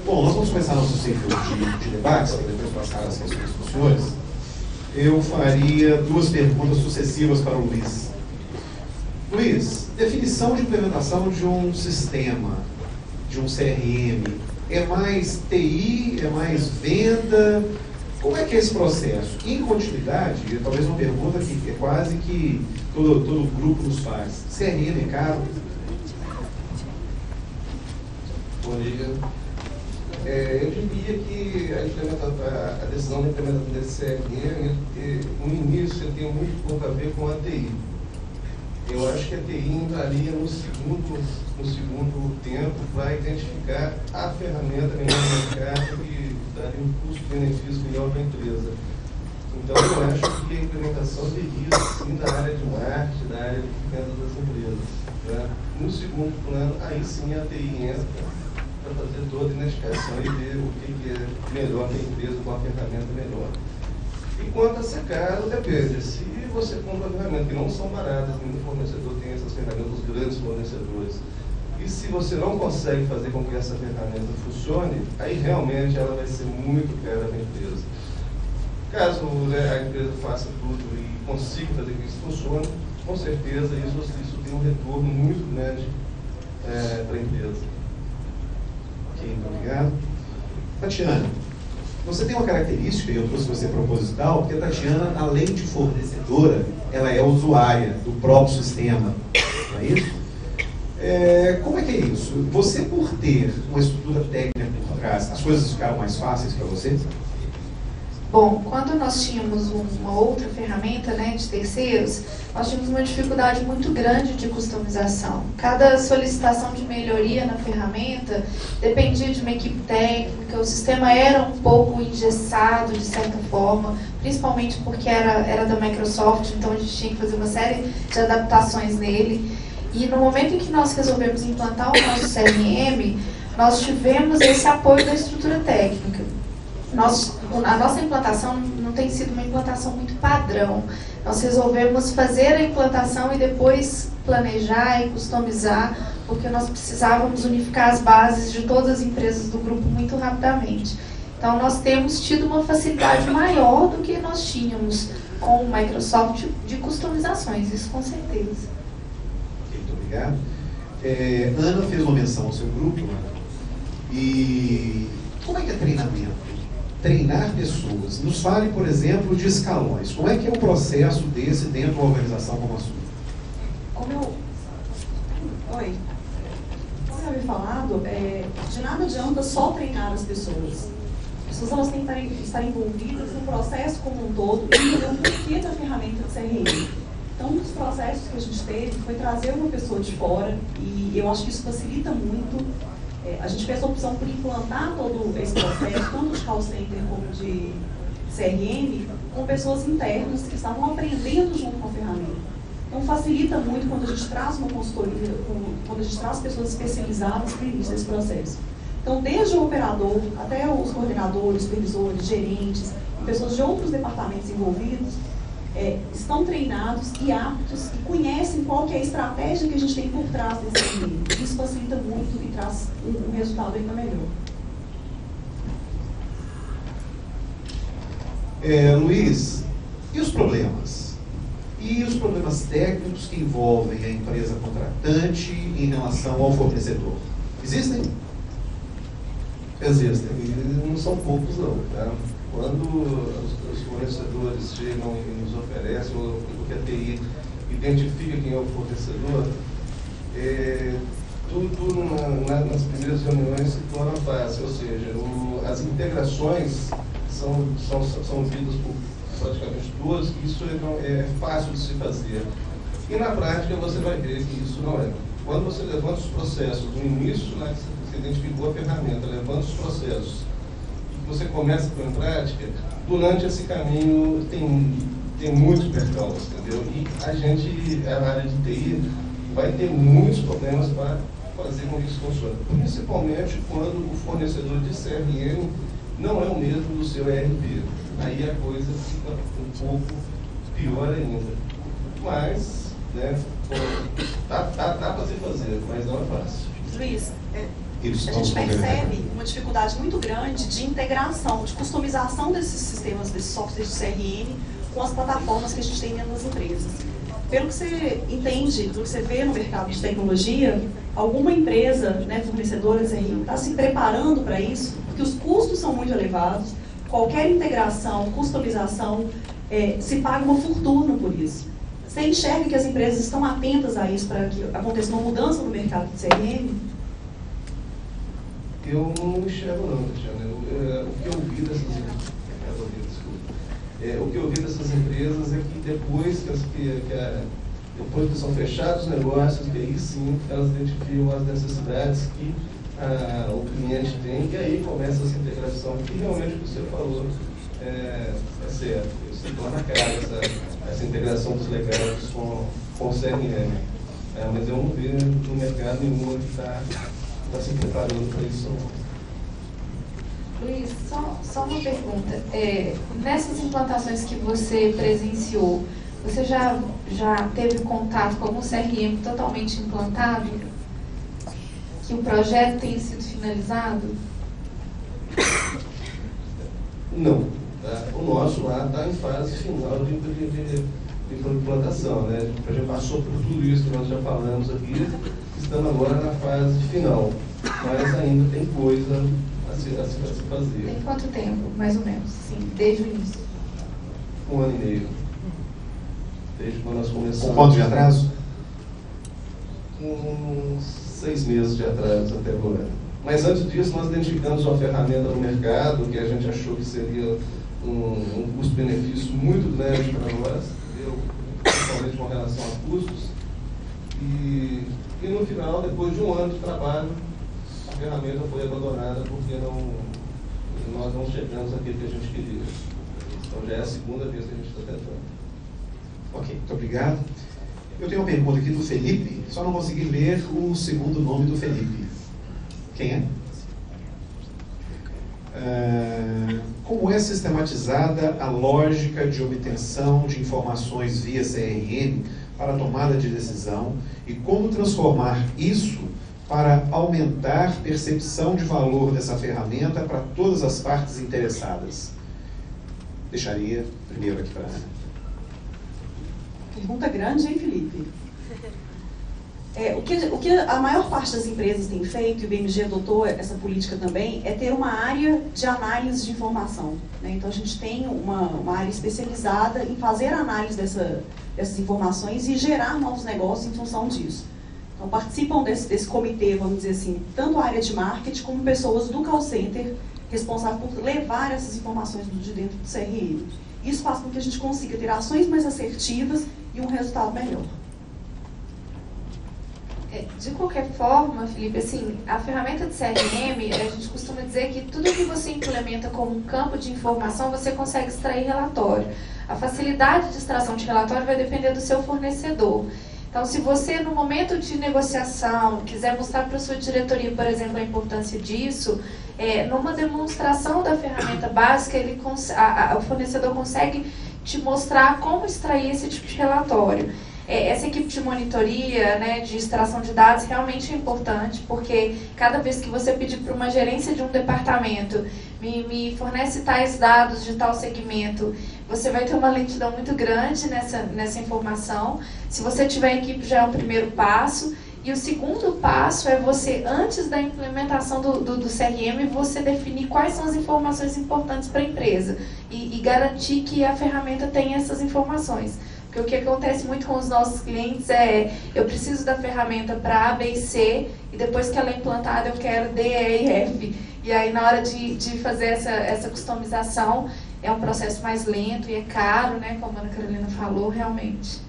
Bom, nós vamos começar nosso ciclo de debates, para depois passar as questões para os senhores. Eu faria duas perguntas sucessivas para o Luiz. Luiz, definição de implementação de um sistema, de um CRM, é mais TI, é mais venda? Como é que é esse processo? Em continuidade, talvez uma pergunta que é quase que todo grupo nos faz. CRM é caro? Bom dia. Eu diria que a decisão de implementação desse CRM, no início, tem muito pouco a ver com a TI. Eu acho que a TI entraria no segundo tempo para identificar a ferramenta melhor no mercado e daria um custo-benefício melhor para a empresa. Então, eu acho que a implementação viria sim da área de marketing, da área de venda das empresas. Né? No segundo plano, aí sim a TI entra para fazer toda a identificação e ver o que é melhor para a empresa com a ferramenta melhor. E quanto a ser caro, depende. Se você compra ferramentas que não são baratas, nenhum fornecedor tem essas ferramentas, os grandes fornecedores, e se você não consegue fazer com que essa ferramenta funcione, aí realmente ela vai ser muito cara para a empresa. Caso a empresa faça tudo e consiga fazer que isso funcione, com certeza isso tem um retorno muito grande para a empresa. Ok, muito obrigado. Tatiana, você tem uma característica, e eu trouxe você proposital, porque a Tatiana, além de fornecedora, ela é usuária do próprio sistema, não é isso? Como é que é isso? Você, por ter uma estrutura técnica por trás, as coisas ficaram mais fáceis para você? Bom, quando nós tínhamos uma outra ferramenta, né, de terceiros, nós tínhamos uma dificuldade muito grande de customização. Cada solicitação de melhoria na ferramenta dependia de uma equipe técnica, o sistema era um pouco engessado, de certa forma, principalmente porque era da Microsoft, então a gente tinha que fazer uma série de adaptações nele. E no momento em que nós resolvemos implantar o nosso CRM, nós tivemos esse apoio da estrutura técnica. A nossa implantação não tem sido uma implantação muito padrão. Nós resolvemos fazer a implantação e depois planejar e customizar, porque nós precisávamos unificar as bases de todas as empresas do grupo muito rapidamente. Então, nós temos tido uma facilidade maior do que nós tínhamos com o Microsoft de customizações, isso com certeza. Muito obrigado. Ana fez uma menção ao seu grupo, né? E como é que é treinamento? Treinar pessoas. Nos fale, por exemplo, de escalões. Como é que é o processo desse dentro de uma organização como a sua? Como eu havia falado, de nada adianta só treinar as pessoas. As pessoas elas têm que estar envolvidas no processo como um todo e entender o porquê da ferramenta de CRM. Então, um dos processos que a gente teve foi trazer uma pessoa de fora e eu acho que isso facilita muito. A gente fez a opção por implantar todo esse processo, tanto de call center como de CRM, com pessoas internas que estavam aprendendo junto com a ferramenta. Então, facilita muito quando a gente traz uma consultoria, quando a gente traz pessoas especializadas para o início desse processo. Então, desde o operador até os coordenadores, supervisores, gerentes, pessoas de outros departamentos envolvidos, estão treinados e aptos e conhecem qual que é a estratégia que a gente tem por trás desse caminho. Isso facilita muito e traz um resultado ainda melhor. Luiz, e os problemas? E os problemas técnicos que envolvem a empresa contratante em relação ao fornecedor? Existem? Existem. E não são poucos, não. Tá? Quando os fornecedores chegam e nos oferecem, ou que a TI identifica quem é o fornecedor, tudo nas primeiras reuniões se torna fácil, ou seja, as integrações são vistas por praticamente todos, e isso é fácil de se fazer. E na prática você vai ver que isso não é. Quando você levanta os processos, no início, né, você identificou a ferramenta, levanta os processos, você começa a pôr em prática, durante esse caminho tem muitos percalços, entendeu? E a área de TI, vai ter muitos problemas para fazer com que isso funcione. Principalmente quando o fornecedor de CRM não é o mesmo do seu ERP. Aí a coisa fica um pouco pior ainda. Mas, né, dá para se fazer, mas não é fácil. Luiz, Isso, a gente percebe uma dificuldade muito grande de integração, de customização desses sistemas, desses softwares de CRM com as plataformas que a gente tem dentro das empresas. Pelo que você entende, pelo que você vê no mercado de tecnologia, alguma empresa, né, fornecedora de CRM, está se preparando para isso, porque os custos são muito elevados, qualquer integração, customização, se paga uma fortuna por isso. Você enxerga que as empresas estão atentas a isso para que aconteça uma mudança no mercado de CRM? Eu não enxergo não, Cristiano. O que eu vi dessas empresas é que depois que são fechados os negócios, que aí sim elas identificam as necessidades que o cliente tem, e aí começa essa integração, que realmente o que você falou é certo. Se torna cara essa integração dos legados com o CRM. Mas eu não vejo no mercado nenhuma que está se preparando para isso. Luiz, só uma pergunta. Nessas implantações que você presenciou, você já teve contato com algum CRM totalmente implantado? Que o projeto tenha sido finalizado? Não. O nosso lá está em fase final de implantação, né? A gente passou por tudo isso que nós já falamos aqui, estamos agora na fase final, mas ainda tem coisa a se fazer. Em quanto tempo, mais ou menos, sim, desde o início? 1 ano e meio. Desde quando nós começamos. Com quanto de atraso? Com 6 meses de atraso até agora. Mas antes disso, nós identificamos uma ferramenta no mercado que a gente achou que seria um custo-benefício muito grande para nós, principalmente com relação a custos. E no final, depois de 1 ano de trabalho, a ferramenta foi abandonada porque nós não chegamos àquilo que a gente queria. Então já é a segunda vez que a gente está tentando. Ok, muito obrigado. Eu tenho uma pergunta aqui do Felipe, só não consegui ler o segundo nome do Felipe. Quem é? Como é sistematizada a lógica de obtenção de informações via CRM para a tomada de decisão e como transformar isso para aumentar a percepção de valor dessa ferramenta para todas as partes interessadas? Deixaria primeiro aqui para a Ana. Pergunta grande, hein, Felipe? O que a maior parte das empresas tem feito, e o BMG adotou essa política também, é ter uma área de análise de informação, né? Então a gente tem uma área especializada em fazer a análise dessas informações e gerar novos negócios em função disso. Então participam desse comitê, vamos dizer assim, tanto a área de marketing como pessoas do call center responsáveis por levar essas informações de dentro do CRM. Isso faz com que a gente consiga ter ações mais assertivas e um resultado melhor. De qualquer forma, Felipe, assim, a ferramenta de CRM, a gente costuma dizer que tudo que você implementa como um campo de informação, você consegue extrair relatório. A facilidade de extração de relatório vai depender do seu fornecedor. Então, se você, no momento de negociação, quiser mostrar para a sua diretoria, por exemplo, a importância disso, numa demonstração da ferramenta básica, o fornecedor consegue te mostrar como extrair esse tipo de relatório. Essa equipe de monitoria, né, de extração de dados realmente é importante, porque cada vez que você pedir para uma gerência de um departamento me fornece tais dados de tal segmento, você vai ter uma lentidão muito grande nessa informação. Se você tiver equipe, já é o primeiro passo. E o segundo passo é você, antes da implementação do CRM, você definir quais são as informações importantes para a empresa e garantir que a ferramenta tenha essas informações. Porque o que acontece muito com os nossos clientes eu preciso da ferramenta para A, B e C, e depois que ela é implantada eu quero D, E e F. E aí na hora de fazer essa customização é um processo mais lento e é caro, né, como a Ana Carolina falou, realmente.